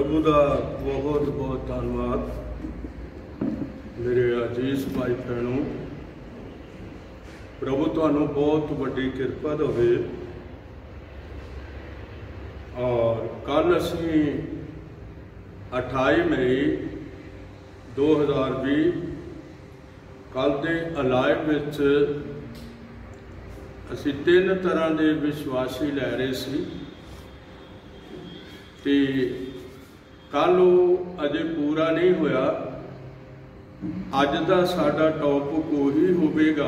प्रभु का बहुत बहुत धन्यवाद। मेरे अजीज भाई भैनों, प्रभु तुहानू बहुत वड्डी किरपा देवे। और कल असी 28 मई 2020 कल के अलाइव विच असी 3 तरह के विश्वासी लै रहे सी ते कल अजे पूरा नहीं होया। अज का साडा टॉपिक उही होवेगा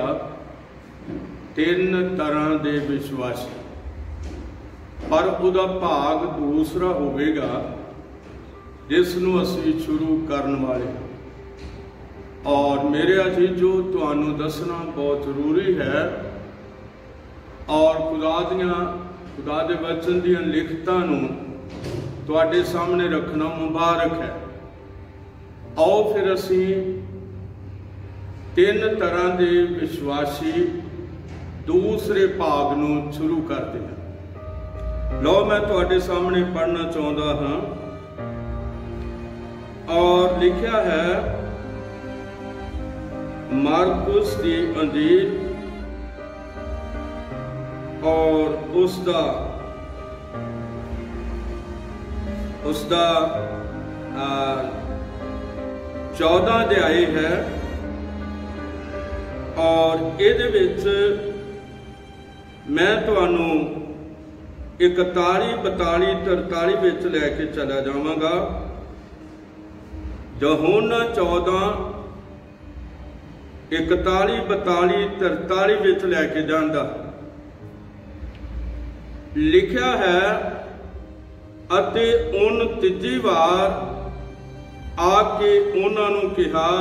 3 तरह के विश्वासी, पर उहदा भाग दूसरा होवेगा जिसनों असी शुरू करन वाले। और मेरे अजीजो तुहानू दसना बहुत जरूरी है और खुदा दे वचन दी लिखतां नूं तुहाडे सामने रखना मुबारक है। आओ फिर असी 3 तरह के विश्वासी दूसरे भाग नूं शुरू करते हैं। लो मैं तुहाडे सामने पढ़ना चाहता हाँ। और लिखा है मार्कुस की अंजील और उसका 14 अध्याय है। और इहदे विच मैं तुहानू 41, 42, 43 विच लैके चला जावांगा। यूहन्ना 14, 41, 42, 43 विच लैके जांदा लिखा है, अते उन तीजी वार आके उन्होंने कहा,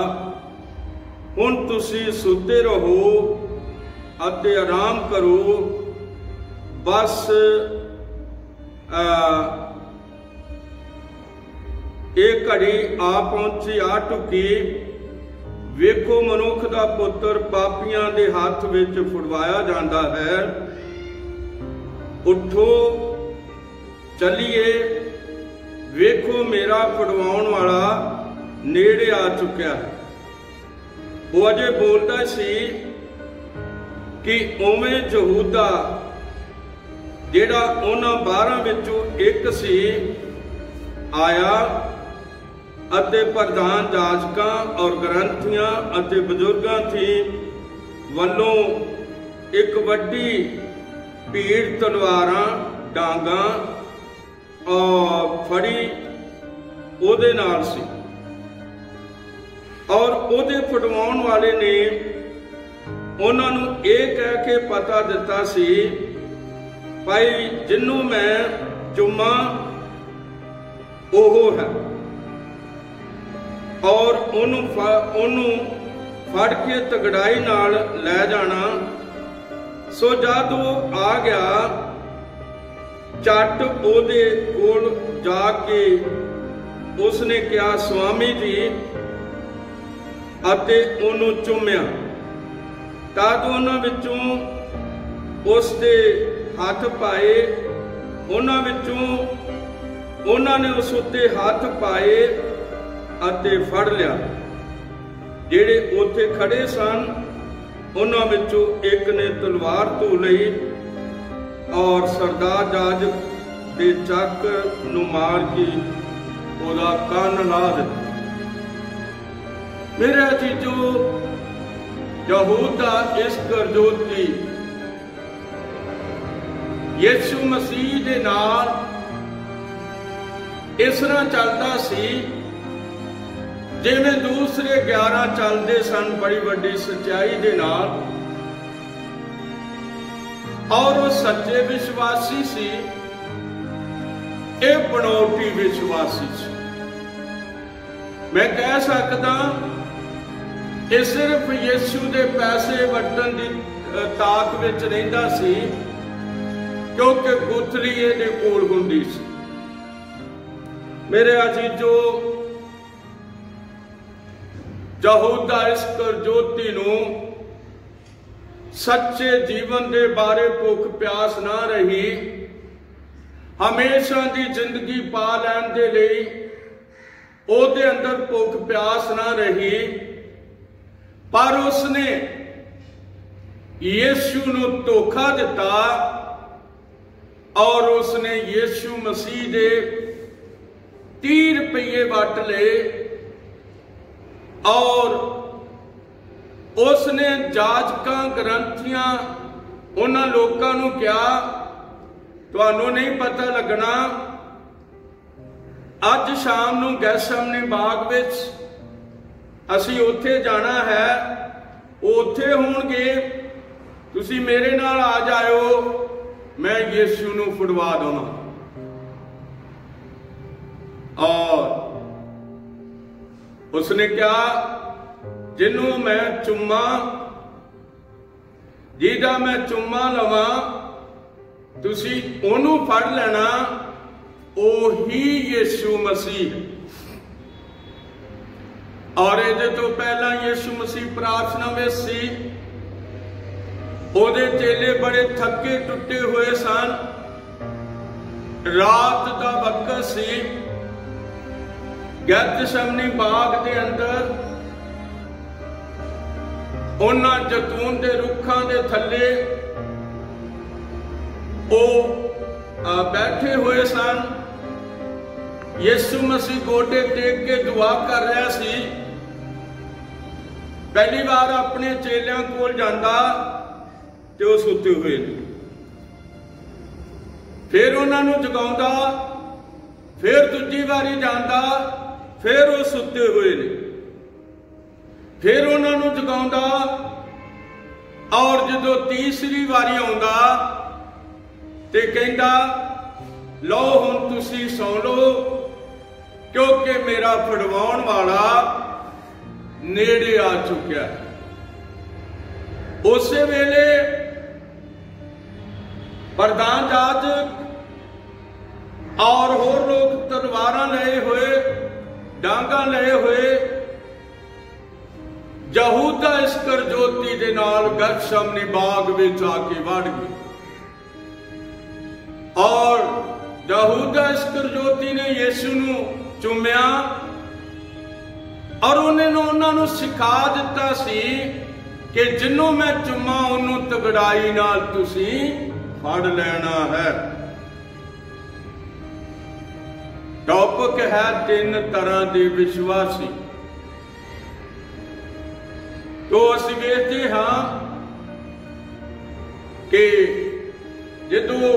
हुण तुसी सुते रहो अते आराम करो, बस एक घड़ी आ पहुंची आ टुकी। वेखो मनुख दा पुत्र पापियां दे हाथ विच फुड़वाया जांदा है। उठो चलिए, वेखो मेरा फड़वाउण वाला नेड़े आ चुका है। वो अजे बोलता सी कि उवें यहूदा जिहड़ा उन्हां 12 विचों एक सी आया अते प्रधान जाजकां और ग्रंथियां अते बजुर्गां थी वल्लों एक वड्डी भीड़ तलवारां डांगां और फड़ी ओदे नाल सी। और ओदे फड़वाउण वाले ने उन्होंने ये कह के पता दिता सी, भाई जिन्हों मैं चुमा ओहो है। और ओनू फड़ के तगड़ाई नाल लै जाना। सो जद वो आ गया, झट ओदे कोल जाके उसने कहा, स्वामी जी, अते ओनू चुम्या। तद उन्हां विचों उसदे हथ पाए, उन्हां विचों उन्होंने उस उत्ते हाथ पाए अते फड़ लिया। जेड़े उत्थे खड़े सन उन्हां विचों एक ने तलवार धो लई और सरदार जाजक दे चक नूं मार के ओदा कंन ला दिता। मेरे अजीजो, यहूदा इस्करियोती यीशु मसीह दे नाल इस तरह चलता सी जिवें दूसरे 11 चलते सन, बड़ी वड्डी सच्चाई दे नाल। और वो सच्चे विश्वासी सी, ये बनौटी विश्वासी सी। मैं कह सकदा कि सिर्फ यीशु दे पैसे वटन की ताक विच रहिंदा सी, क्योंकि गुथली इहदे कोल हुंदी सी। मेरे अजीजो, यहूदा इस्करियोती नूं सच्चे जीवन के बारे भुख प्यास ना रही। हमेशा की जिंदगी पा लैण दे लई ਉਹਦੇ ਅੰਦਰ ਭੁੱਖ ਪਿਆਸ ਨਾ ਰਹੀ, पर उसने यीशु ਨੂੰ ਧੋਖਾ ਦਿੱਤਾ और उसने यीशु मसीह ਦੇ 30 रुपये वट ले और उसने जाजकां ग्रंथियां उन्हां लोकां नूं कहा, तुहानूं नहीं पता लगना, अज शाम नूं गैसमने बाग विच असी उत्थे जाना है, उत्थे होणगे, तुसी मेरे नाल आ जाओ, मैं यीशु नूं फड़वा दूंगा। और उसने कहा, जिन्हों मैं चुम्मा, जिहदा मैं चुम्मा लवां, तुसी ओनू फड़ लेना, ओही यीशु मसीह। और ये तो पहला यीशु मसीह प्रार्थना में सी, ओदे चेले बड़े थके टुटे हुए सन, रात का वक्त सी, गैतसमनी बाग दे अंदर उन्हां जैतून दे रुखां दे थल्ले ओ बैठे हुए सन। यीशु मसीह गोडे टेक के दुआ कर रहा सी। पहली बार अपने चेलियां कोल जांदा ते वो सुते हुए ने, फिर उन्होंने जगाउंदा, फिर दूजी बारी जांदा, फिर वो सुते हुए ने, फिर उन्होंने जगाउंदा, और जो तीसरी बारी आउंदा ते कहंदा, लो हुण तुसी सौ लो, क्योंकि मेरा फड़वाउण वाला नेड़े आ चुका है। उस वेले प्रधान जाजक और होर लोग तलवारां लए हुए, डांगा लए हुए, यहूदा इस्करजोती दे नाल गतसमनी बाग विच आके वड़ गए। और यहूदा इस्करजोती ने यीशु नूं चुम्या और उन्होंने सिखा दिता सी कि जिन्हों मैं चुम्मा उन्होंने तगड़ाई नाल तुसी फड़ लेना है। टॉपिक है 3 तरह के विश्वासी। तो असीं वेखदे हां कि जदों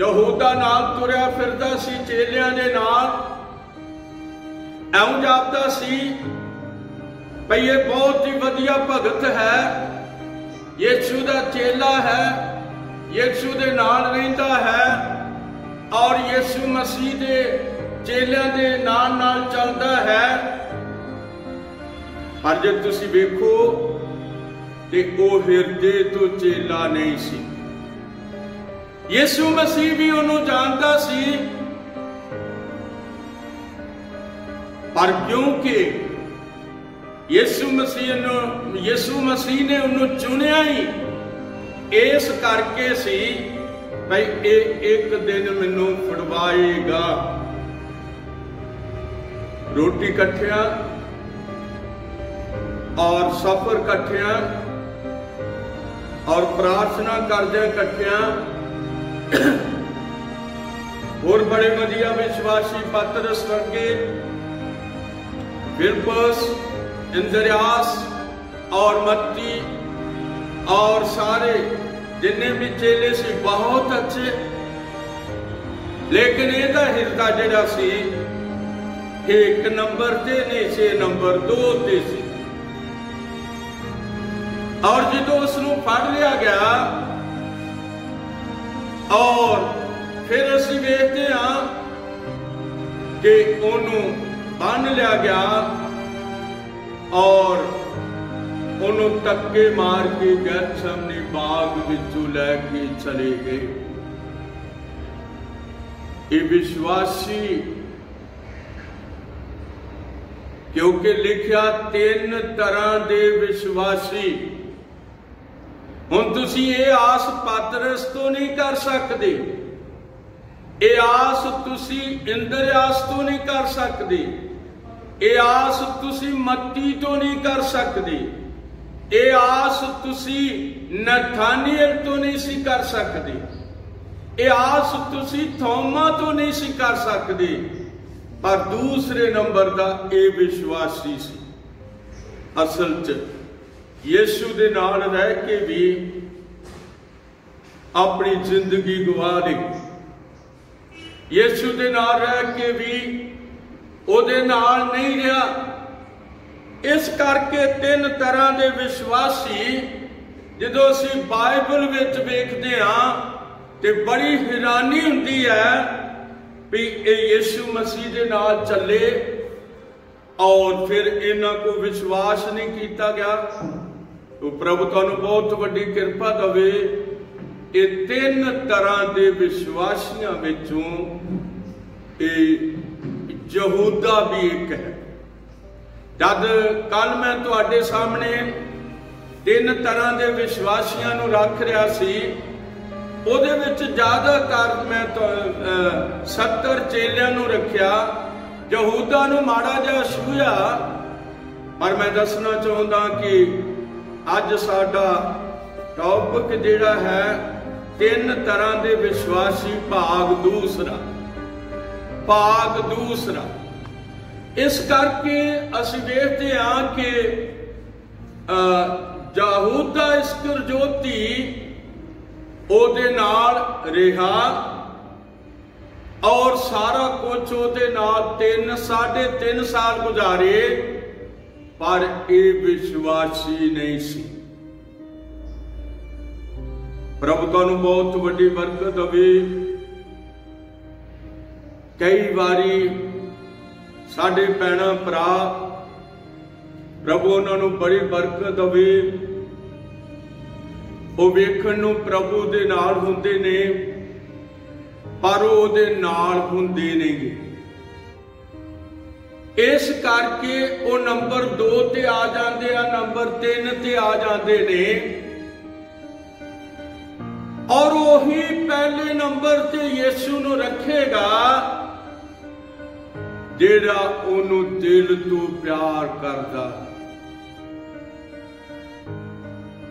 यहूदा नाल तुरिया फिरदा सी चेलियां दे नाल, ऐं जापदा सी भाई ये बहुत ही वधिया भगत है, यीशु दा चेला है, यीशु दे नाल रहिंदा है और यीशु मसीह दे चेलियां दे नाल नाल चलदा है। पर जे तुसीं वेखो ते ओ हिरदे तो चेला नहीं सी। यीशु मसीह भी उन्हों जानता सी, पर क्योंकि यीशु मसीह ने उन्होंने चुनिया ही इस करके सी भाई एक दिन मैनू फड़वाएगा। रोटी कट्ठिया और सफर कट्ठिया और प्रार्थना करदे कट्ठिया। और बड़े वधिया विश्वासी पतरस वर्गे, फिलिप्पस, इंद्रियास और मत्ती और सारे जिन्ने भी चेले से बहुत अच्छे, लेकिन ਇਹਦਾ ਹਿਰਦਾ ਜਿਹੜਾ ਸੀ 1 नंबर ਤੇ नहीं से नंबर 2 ਤੇ ਸੀ। और ਜਦੋਂ ਉਸ ਨੂੰ ਫੜ ਲਿਆ ਗਿਆ और फिर ਅਸੀਂ ਵੇਖਦੇ ਹਾਂ कि ਉਹਨੂੰ ਬੰਨ ਲਿਆ ਗਿਆ और ਉਹਨੂੰ ਧੱਕੇ ਮਾਰ ਕੇ ਗੈਤਸਮਨੀ ਬਾਗ ਵਿੱਚੋਂ ਲੈ ਕੇ ਚਲੇ ਗਏ। ये विश्वासी, क्योंकि लिखा 3 तरह के विश्वासी। हुण तुसीं ये आस पतरस तो नहीं कर सकते ये आस तुसी इंद्रियास तो नहीं कर सकते, ये आस तुसी मत्ती तो नहीं कर सकते, ये आस तुसी नथानियल तो नहीं सी कर सकते, ये आस तुसी थोमा तो नहीं सी कर सकते, पर दूसरे नंबर का ये विश्वासी सी। असल च यीशु दे नाल रह के भी अपनी जिंदगी गवा ली, यीशु दे नाल रह के भी ओदे नाल नहीं रहा। इस करके तीन तरह के विश्वासी जो असी बाइबल विच वेखदे हां ते बड़ी हैरानी हुंदी है भी ये यीशु मसीह दे नाल चले और फिर इन्हां को विश्वास नहीं किया गया। तो प्रभु तुहानूं बहुत वड्डी किरपा देवे। ये तीन तरह के विश्वासियों विचों यहूदा भी एक है। जब कल मैं तुहाडे सामने तीन तरह के विश्वासियों नूं रख रहा सी, ਉਹਦੇ ਵਿੱਚ ਜ਼ਿਆਦਾतर मैं तो 70 चेलियां नूं रखिया, यहूदा नूं माड़ा जिहा छूया। पर मैं दसना चाहुंदा कि अज साडा टॉपिक जिहड़ा है तीन तरह के विश्वासी भाग दूसरा, भाग दूसरा। इस करके असीं वेखदे हां कि यहूदा इस्करयोती ओदे नाल रिहा और सारा कुछ ओदे नाल 3.5 साल गुजारे, पर ये विश्वासी नहीं सी। प्रभु तुहानूं बहुत वड्डी बरकत देवे। कई बारी साडे भैणां भरा प्रभु उन्हां नूं बड़ी बरकत देवे, वो वेखण नूं प्रभु दे नाल हुंदे ने पर ओहदे नाल हुंदे नहीं। इस करके वो नंबर 2 ते आ जांदे आ, नंबर 3 ते आ जांदे ने, और वही पहले नंबर ते यीशु नूं रखेगा जिहड़ा ओनूं दिल तो प्यार करदा।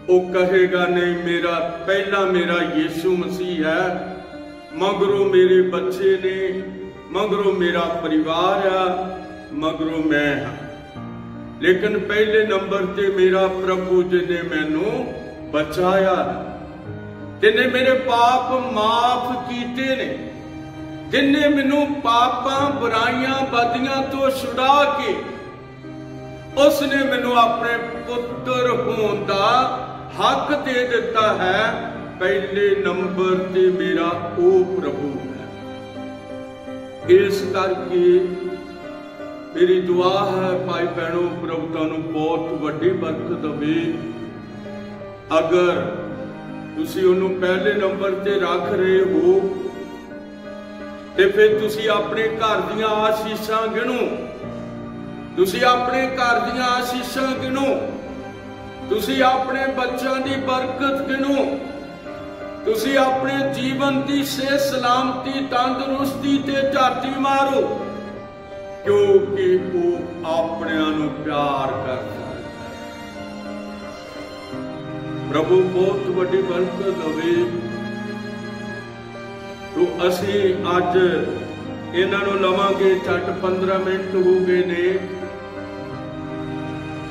वो कहेगा नहीं, मेरा पहला मेरा यीशु मसीह है, मगरों मेरे बच्चे ने, मगरों मेरा परिवार है, मगरों मैं हाँ। लेकिन पहले नंबर ते मेरा प्रभु जिन्हें मैनू बचाया, जिन्हें मेरे पाप माफ कीते ने, जिन्हें मैनू पापां बुराइयां बदियां तो छुड़ा के उसने मैनू अपने पुत्र होने का हक दे दिता है। पहले नंबर ते मेरा ओ प्रभु है। इस करके मेरी दुआ है भाई बहनों, प्रभु तुहानूं बहुत वड्डी बरकत देवे। अगर तुसीं उहनूं पहले नंबर ते रख रहे हो ते फिर तुसीं अपने घर दीयां आशीषां गिणो, तुसीं अपने घर दीयां आशीषां गिणो, तुसीं अपने बच्चों की बरकत गिणो, तुसीं अपने जीवन की सेहत सलामती तंदुरुस्ती ते झाती मारो, क्योंकि वो अपनिआं नूं प्यार करदा है। प्रभु बहुत वड्डी बरकत देवे। तो असीं अज इन्हां नूं लवांगे, झट 15 मिनट हो गए ने,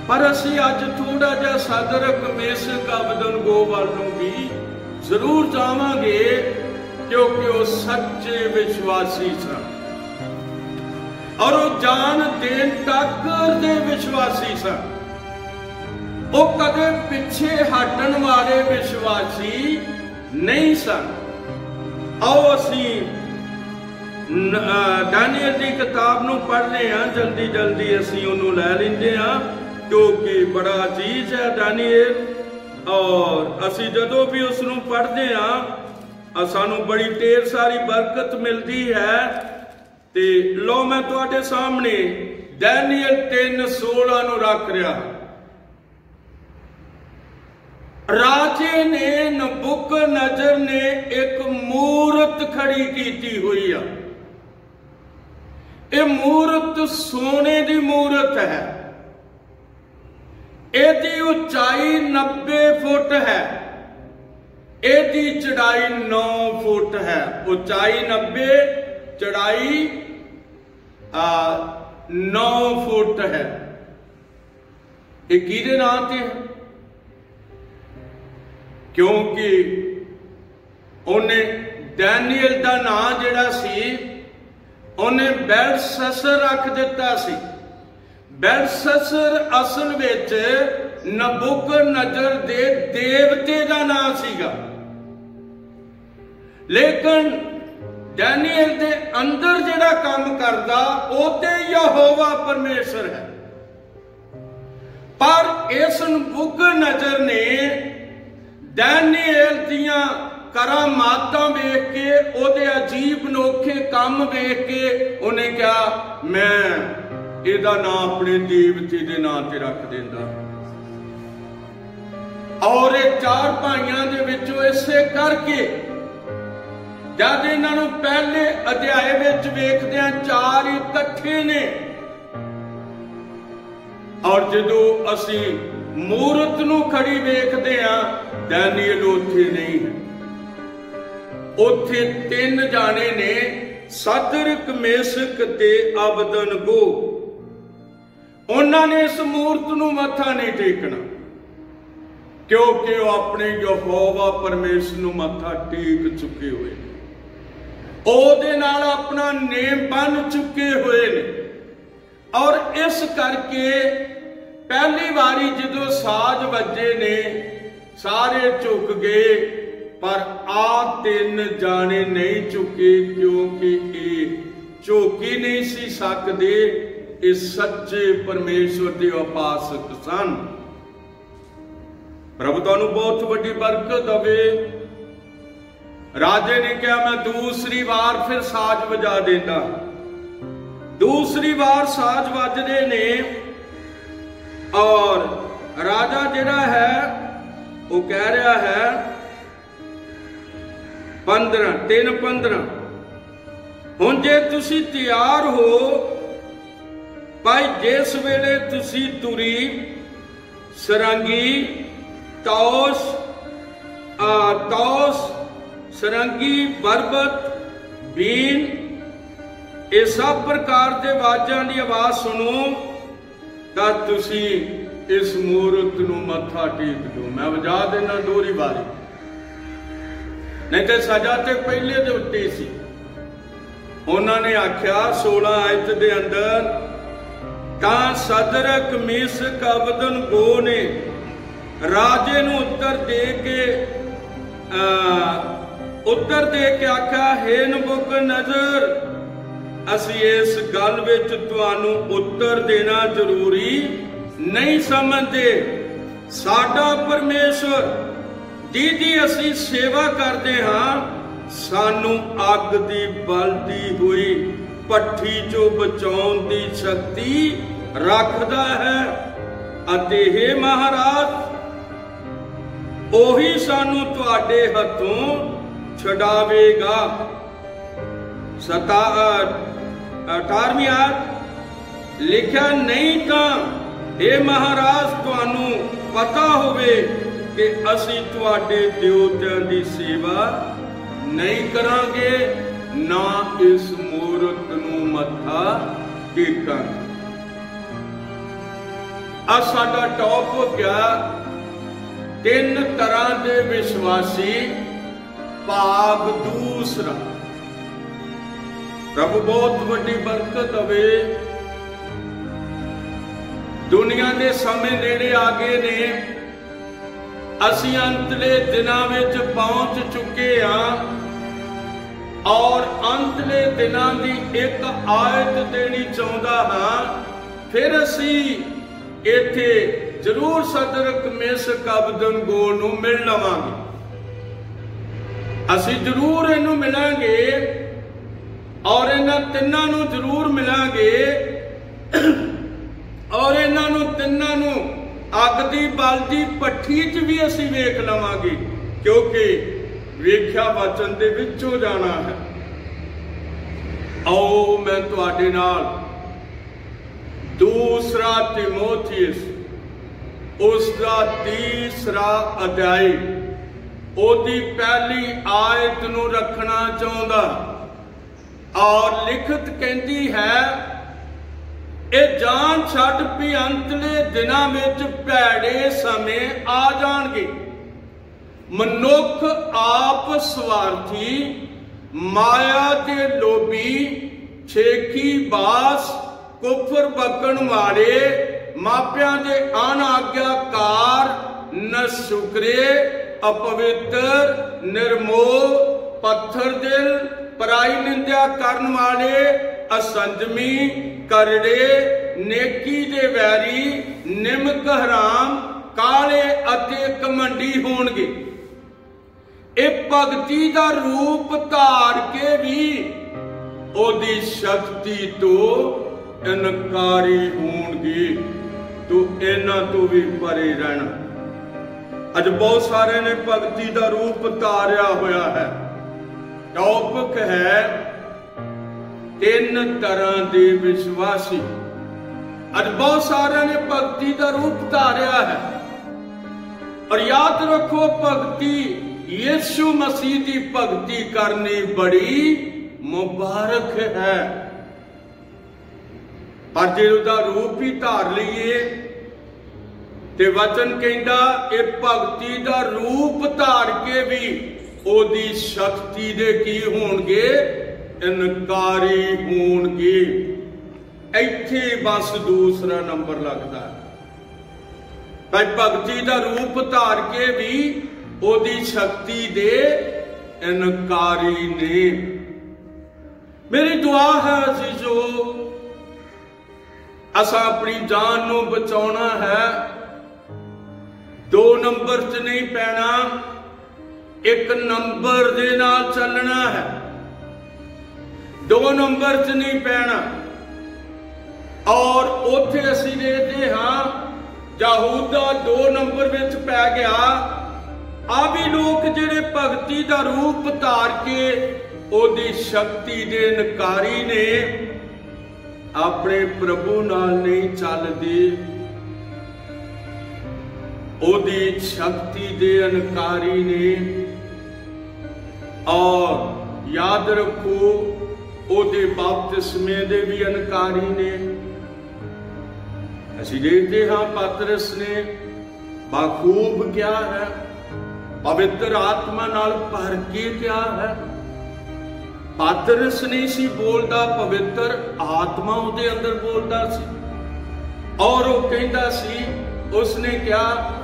पर असीं अज थोड़ा जिहा सदरक मेसक अबदनगो वाल नूं भी जरूर जावांगे, क्योंकि वो सच्चे विश्वासी सन और वो जान देन तक दे विश्वासी सन। वो कदे पिछे हटन वाले विश्वासी नहीं सन। आओ असीं दानियल की किताब नूं पढ़ने हां, जल्दी जल्दी असीं उहनूं लै लैंदे हां, क्योंकि बड़ा अजीज है दानियल। और असी जदों भी उसनूं पढ़ते हाँ सानू बड़ी ढेर सारी बरकत मिलती है। ते लो मैं तुहाडे सामने दानियल 3:16 नूं रख रहा। राजे ने नबुकदनेस्सर ने एक मूरत खड़ी की हुई आ। ये मूरत सोने की मूरत है। इसकी उचाई 90 फुट है, इसकी चढ़ाई 9 फुट है। उचाई 90, चढ़ाई 9 फुट है। ये किहदे नाम ते है? क्योंकि उन्हें डैनियल का नाम जिहड़ा सी उन्हें बेलशस्सर रख दिता सी। बेलशस्सर असल विच नबुकदनेस्सर दे देवते का नाम सीगा, लेकिन डैनियल दे अंदर जिहड़ा काम करदा वो ते यहोवा परमेश्वर है। पर इस नबुकदनेस्सर ने डैनियल दियां करामातां वेख के, ओदे अजीब अनोखे काम वेख के उन्हें कहा मैं इहदा नाम अपने देवते दे नाम ते रख देंदा। और ये 4 भाइयों दे विचों इसे करके जब इन्हां नूं पहले अध्याय विच वेखदे हां 4 इकट्ठे ने, और जदों असीं मूरत नूं खड़ी वेखदे हां डैनियल उत्थे नहीं है। उत्थे 3 जाने ने, सदरक मेशक ते अबदनगो। उन्होंने इस मूर्त नूं मत्था नहीं टेकना, क्योंकि वो अपने यहोवा परमेश्वर नूं मत्था टेक चुके हुए, ओहदे नाल अपना नेम बन चुके हुए ने। और इस करके पहली बारी जदों साज वजे ने सारे झुक गए, पर आ 3 जाने नहीं झुके, क्योंकि ये झुकी नहीं सी सकते। इस सच्चे परमेश्वर के उपासक सन। प्रभु तुहानू बहुत बड़ी बरकत दवे। राजे ने कहा मैं दूसरी बार फिर साज बजा देता। दूसरी बार साज बजदे ने, और राजा जिहड़ा है वो कह रहा है 3:15 हुण जे तुसी तैयार हो भाई, जिस वेले तुसी तुरी, सरंगी, तौस, सरंगी, बरबत, बीन, ये सब प्रकार के वाजां की आवाज सुनो तां तुसी इस मूरत नूं मत्था टेक दो। मैं वजा देना दोहरी बारी, नहीं तो सजा ते पहले दे उत्ते सी। उन्होंने आख्या 16 आयत दे अंदर, तां सदरक मेशक अबदनगो ने राजे नूं उत्तर दे के आख्या, हे नबुकदनेस्सर, असीं इस गल विच तुहानूं उत्तर देना जरूरी नहीं समझते। साडा परमेश्वर जिहदी असीं सेवा करते हाँ, सानू अग दी बलदी हुई भट्ठी चों बचाउण दी शक्ति रखदा है, अते हे महाराज, ओही सानू तुहाडे हथों छुड़ावेगा। 18वीं आयत लिखा, नहीं तां हे महाराज, तुहानू पता होवे कि असीं तुहाडे देवतियां दी सेवा नहीं करांगे, ना इस मूरत नूं मत्था टेकांगे। आ साडा टॉप हो गया 3 तरह के विश्वासी। भाग दूसरा, प्रभु बहुत बड़ी बरकत दवे। दुनिया के समय नेड़े आ गए ने, असीं अंतले दिनां विच पहुंच चुके हाँ, और अंतले दिनां दी एक आयत देनी चाहुंदा हाँ। फिर असीं इत्थे जरूर सदरक मेशक अबदनगो नूं मिल लवांगे। असीं जरूर इहनूं मिलांगे, और इन्हां तिन्नां नूं जरूर मिलांगे, और इन्हां नूं तिन्नां नूं अग दी बलदी भट्ठी च भी असीं वेख लवांगे, क्योंकि वेख्या वचन दे विचों जाना है। आओ मैं तुहाडे नाल दूसरा तिमोथियुस उसका तीसरा अध्याय ओदी पहली आयत नूं रखना चाहुंदा। और लिखत कहती है, ये जान छड्ड भी अंतले दिनां विच भैड़े समय आ जाणगे। मनुख आप स्वार्थी, माया के लोभी, छेकी बास, कुफर बकण वाले, मापियां दे अनाज्ञाकार, नशुकरे, अपवित्र, निर्मोह, पत्थर दिल, पराई निंदा करन वाले, असंजमी, करड़े, नेकी दे वैरी, निमक हराम, काले अते घमंडी होणगे। ए भगती दा रूप धार के भी ओदी शक्ति तो इनकारी होणगे। तो इन्हां तो भी परे रहना। अज बहुत सारे ने भगती दा रूप धारिया होया है। टॉपिक है 3 तरह के विश्वासी। अज बहुत सारे ने भगती का रूप धारिया है। और याद रखो, भगती यीशु मसीह की भगती करनी बड़ी मुबारक है। पर जे उसका रूप ही धार लीए ते वचन कहता ये भगती का रूप धार के भी ओदी शक्ति दे की होणगे, इनकारी होणगे। इत्थे बस दूसरा नंबर लगता है। भाई भगती का रूप धार के भी ओदी शक्ति दे इनकारी ने। मेरी दुआ है अजीजो, असा अपनी जान नू बचाना है। 2 नंबर च नहीं पैना, 1 नंबर दे नाल चलना है। 2 नंबर च नहीं पैना। और उथे असीं देखते हाँ यहूदा 2 नंबर विच पै गया। आ भी लोग जिहड़े भगती का रूप धार के ओदी शक्ति दे इनकारी ने, अपने प्रभु नाल नहीं चलदे, ओदी शक्ति दे इनकारी ने। और याद रखो, ओदे बपतिस्मे दे भी इनकारी ने। असीं देखते हाँ पतरस ने बाखूब क्या है, पवित्र आत्मा नाल भर के क्या है। पतरस नहीं सी बोलदा, पवित्र आत्मा उहदे अंदर बोलदा सी। और वो कहंदा सी, उसने क्या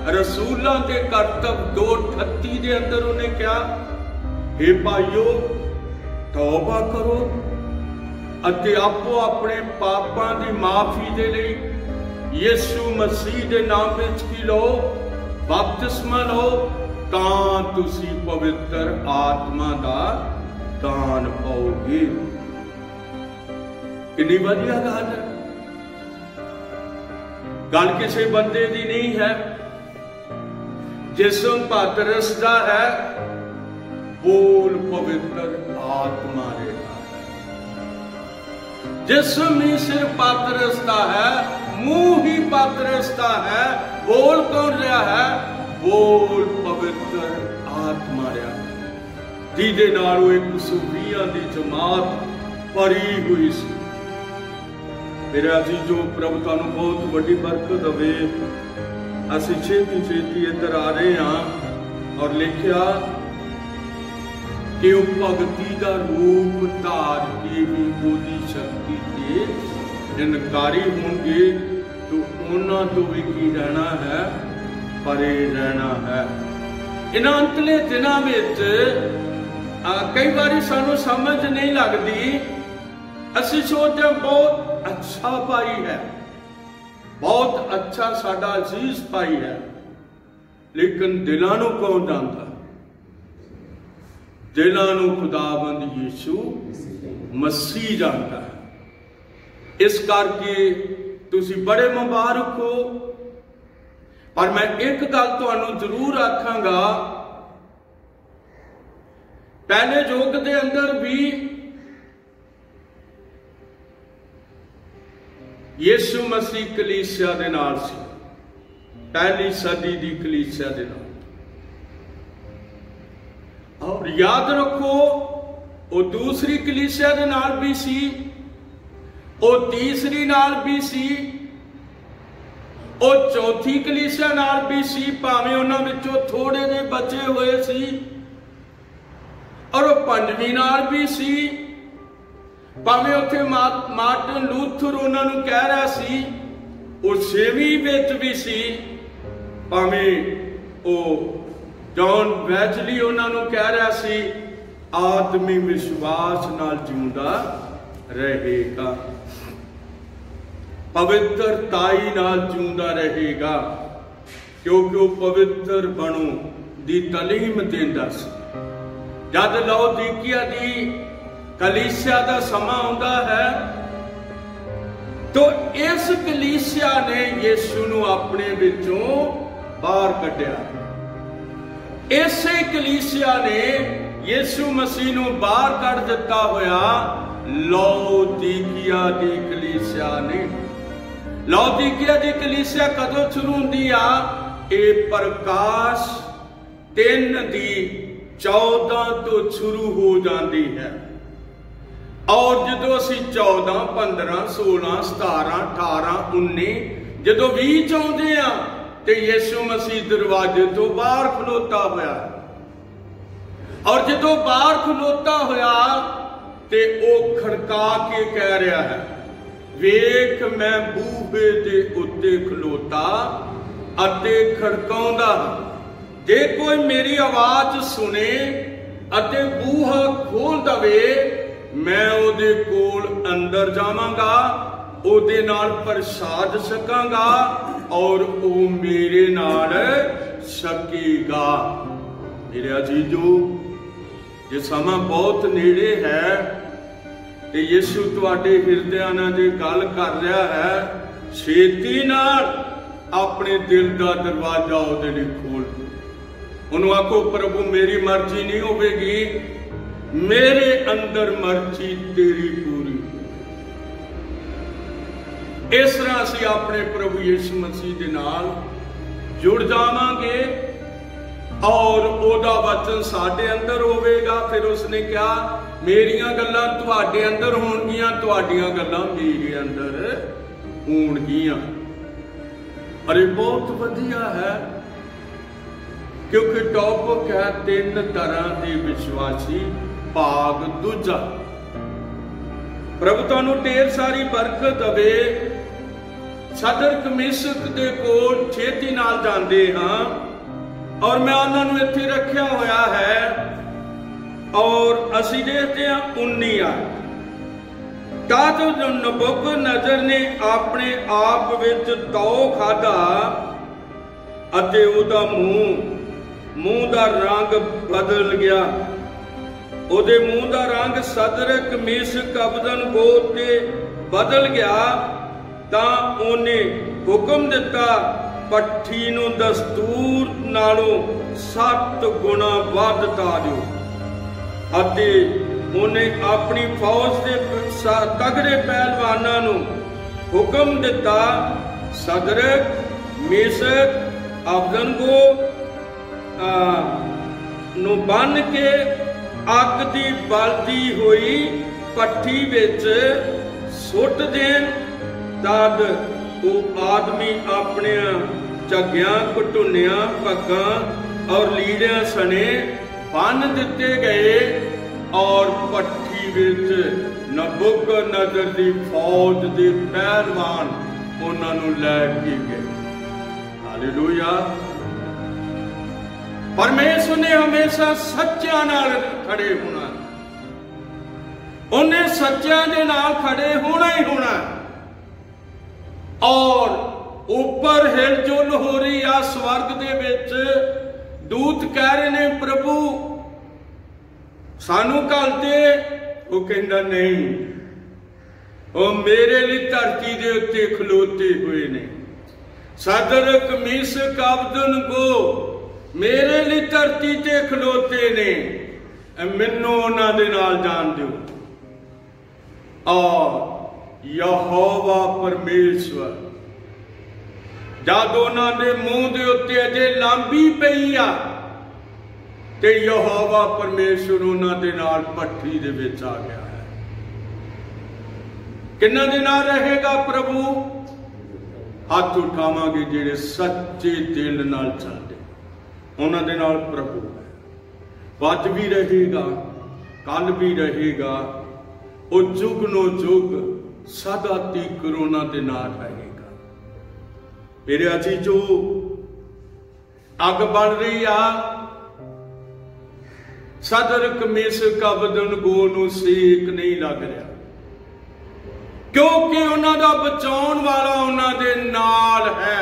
रसूलां दे करतब 2:38 दे अंदर उन्हें क्या, हे भाइयों तौबा करो अते आपो अपने पापां दी माफी दे लई यीशु मसीह दे नाम विच की लो, बपतिस्मा लो, तां तुसी पवित्र आत्मा दा दान पाओगे। कितनी वधिया गल है। गल किसी बंदे दी नहीं है। जिस्म पतरस दा है, बोल पवित्र आत्मा रेहा है। जिस्म ही सिर्फ पतरस दा है, मुंह ही पतरस दा है, बोल कौन रहा है, बोल पवित्र आत्मा रहा है। जिहदे नाल 120 दी जमात भरी हुई सी। मेरे अजीजो, प्रभु तुहानू बहुत वड्डी बरकत दवे। असीं छेती छेती इधर आ रहे हाँ और लिखिया कि वह भगती का रूप धार के भी ओदी शक्ति के इनकारी होंगे। तो उन्हां तो भी की रहना है, परे रहना है। इन्हां अंतले दिनां विच कई बारी सानू समझ नहीं लगती। असीं सोचते बहुत अच्छा भाई है, बहुत अच्छा साडा अजीज भाई है, लेकिन दिलां नूं कौन जानदा? दिलां नूं खुदावंद यीशु मसीह जानता है। इस करके तुसीं बड़े मुबारक हो। पर मैं एक गल तुहानू जरूर आखांगा, पहले युग के अंदर भी यीशु मसीह कलीसिया दे नाल सी, पहली सदी दी कलीसिया दे नाल। और याद रखो वो दूसरी कलीसिया दे नाल भी सी, वो तीसरी नाल भी सी, वो चौथी कलीसिया नाल भी सी, भावें उन्हां विचों थोड़े जे बचे हुए सी, और वो पंजवीं नाल भी सी, भावें उत्थे मार्टिन लूथर उन्होंने कह रहा सी, वो छेवीं विच भी सी, भावें वो जॉन वेजली उन्होंने कह रहा सी, आदमी विश्वास नाल जिउंदा रहेगा, पवित्रताई नाल जिउंदा रहेगा, क्योंकि वो पवित्र बनो दी तालीम देंदा सी। जद लौदीकिया दी कलीसिया का समा आउंदा है, तो इस कलीसिया ने यीशु नूं अपने विचों बाहर कढिया। इसे कलीसिया ने यीशु मसीह नूं बाहर कढ दिता होया लौदीकिया दी कलीसिया ने। लौदीकिया दी कलीसिया कदों शुरू हुंदी आ? ये प्रकाश 3 दी 14 तो शुरू हो जाती है, और जो असी 14, 15, 16, 17, 18, 19 जो 20 चाहते हैं तो यीशु मसीह दरवाजे तो बाहर खलोता होया, और जो बाहर खलोता होया ते ओ खड़का के कह रहा है, वेख मैं बूहे दे उत्ते खलोता अते खड़काउंदा, जे कोई मेरी आवाज सुने अते बूहा खोल दवे, मैं ओदे कोल अंदर जावांगा, ओदे नाल प्रसाद सकांगा, और ओ मेरे नाल सकेगा। मेरे अजीजो, ये समा बहुत नेड़े है ते यीशु तुहाडे हिरदियां नाल जे गल कर रहा है, छेती नाल अपने दिल का दरवाजा ओदे लई खोल। उन्होंने आखो, प्रभु मेरी मर्जी नहीं होगी, मेरे अंदर मर्जी तेरी पूरी। इस तरह असीं अपने प्रभु यीशु मसीह दे नाल जुड़ जावांगे, और ओदा वचन साडे अंदर होवेगा। फिर उसने कहा, मेरियां गल्लां तुहाडे अंदर होणगियां, तुहाडीआं गल्लां मेरे अंदर होणगियां। अरे बहुत वधिया है, क्योंकि टॉपिक है 3 तरह के विश्वासी, भाग दूजा। प्रभु तुहानू ढेर सारी बरकत दवे। सदर कमिशक दे कोल छेती नाल जांदे हां, और मैं उन्होंने इत्थे रखिया होया है, और असीं देखते हैं 19 आयत। तां जो नबूकदनज़र ने अपने आप विच तौ खाधा, अते उहदा मूँह दा रंग बदल गया। उहदे मूँह दा रंग सदरक मेशक अबदनगो ते बदल गया। तां ओहने हुक्म दिता, पट्ठी नूं दस्तूर नालों 7 गुणा वध ताजो, अते ओहने अपनी फौज दे तगड़े पहलवानां नूं हुक्म दिता, सदरक मेशक अबदनगो नूं बन के अग दी बलदी हुई पट्ठी विच सुट देन। तद वो आदमी अपने झग्गियां, घटुनियां, पग्गां और लीड़ियां सने बन दिते गए, और पट्ठी विच नबूकदनज़र दी फौज दे पहलवान उन्हां नूं लै के गए। हालेलुया। परमेश्वर ने हमेशा सच्चियां नाल खड़े होना, उन्हें सच्चियां दे नाल खड़े होना ही होना। और ऊपर हिलजुल हो रही आ स्वर्ग दे विच, दूत कह रहे ने, प्रभु सानू घल दे। वो कहंदा नहीं, वो मेरे लिए धरती दे उत्ते खलोते हुए ने, सदरक मीशक अबदनगो मेरे लिए धरती ते खलोते ने, मैनू उन्हां दे नाल जान दिओ। और यहोवा परमेश्वर जद उन्हां दे मूंह दे उत्ते अजे लांबी पई आ ते यहोवा परमेश्वर उन्हां दे नाल पट्ठी दे विच आ गया है। किन्ना दे नाल रहेगा प्रभु? हाथ उठावांगे जिहड़े सच्चे दिल नाल चलदे, उन्हां दे नाल प्रभु है। अज भी रहेगा, कल भी रहेगा, वो जुग नो जुग सदा तीकर उन्हां दे नाल रहेगा। मेरे अजी जो अग बन रही आ, सदरक मीशक अबदनगो नूं सेक नहीं लग रहा, क्योंकि उन्हां दा बचाउण वाला उन्हां दे नाल है।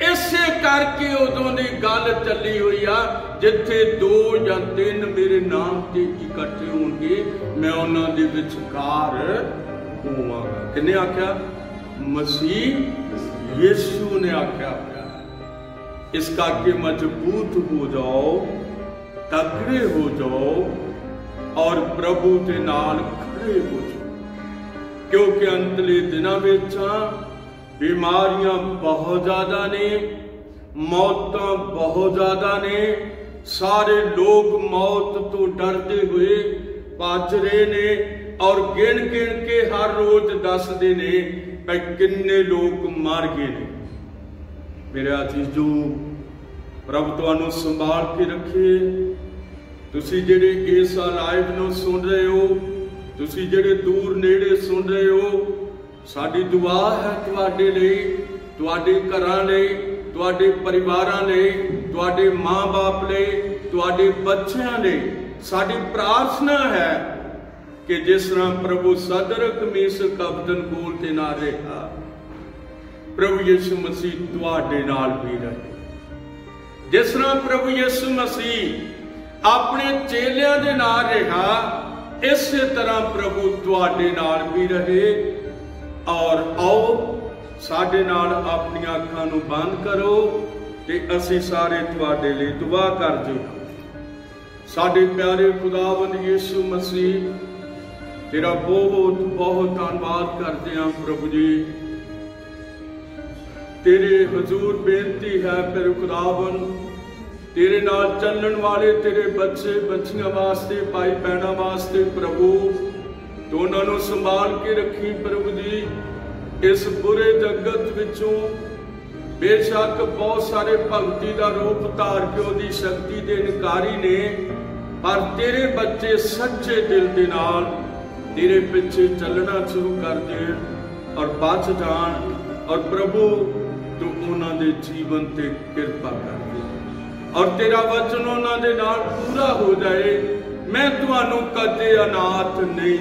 इसे करके उदों दी गल चली हुई आ, जिथे 2 या 3 मेरे नाम ते इकट्ठे होणगे मैं उन्हां दे विचकार होवांगा। किन्ने आख्या? मसीह यीशु ने आख्या। इस करके मजबूत हो जाओ, तगड़े हो जाओ और प्रभु के नाल खड़े हो जाओ, क्योंकि अंतले दिनां विच बीमारियां बहुत ज्यादा ने, मौतां बहुत ज्यादा ने। सारे लोग मौत तो डरते हुए भज रहे ने और गिन गिन के हर रोज दसदे ने कि किन्ने लोग मर गए ने। मेरे अजीजो, प्रभु तुहानू संभाल के रखे। तुसी जिहड़े इस लाइव नूं सुन रहे हो, तुसी जिहड़े दूर नेड़े सुन रहे हो, साडी दुआ है तुहाडे लई, तुहाडे घरां लई, तुहाडे परिवारां लई, तुहाडे मां बाप लई, तुहाडे बच्चियां लई। साडी प्रार्थना है कि जिस तरह प्रभु सदरक मीशक अबदनगो दे नाल रहा, प्रभु यीशु मसीह तुहाडे नाल भी रहे। जिस तरह प्रभु यीशु मसीह अपने चेलियां दे नाल रहा, इसे तरह प्रभु तुहाडे नाल भी रहे। और आओ साडे नाल अपनी अखां नूं बंद करो ते असीं सारे तुहाडे लई दुआ करदे हां। साडे प्यारे खुदावंद यीशु मसीह, तेरा बहुत बहुत धन्नवाद करते हैं प्रभु जी। तेरे हजूर बेनती है फिर खुदावंद, तेरे नाल चलण वाले तेरे बच्चे बच्चियां वास्ते, भाई बहना वास्ते प्रभु तो उन्होंने संभाल के रखी प्रभु जी। इस बुरे जगत विचों बेशक बहुत सारे भगती का रूप धार के उहदी शक्ति दे इनकारी ने, पर तेरे बच्चे सच्चे दिल दे नाल तेरे पीछे चलना शुरू कर देण और बच जान। और प्रभु तू उन्हां दे जीवन ते कृपा कर दे और तेरा वचन उन्हां दे नाल पूरा हो जाए। मैं तुहानू कदे अनाथ नहीं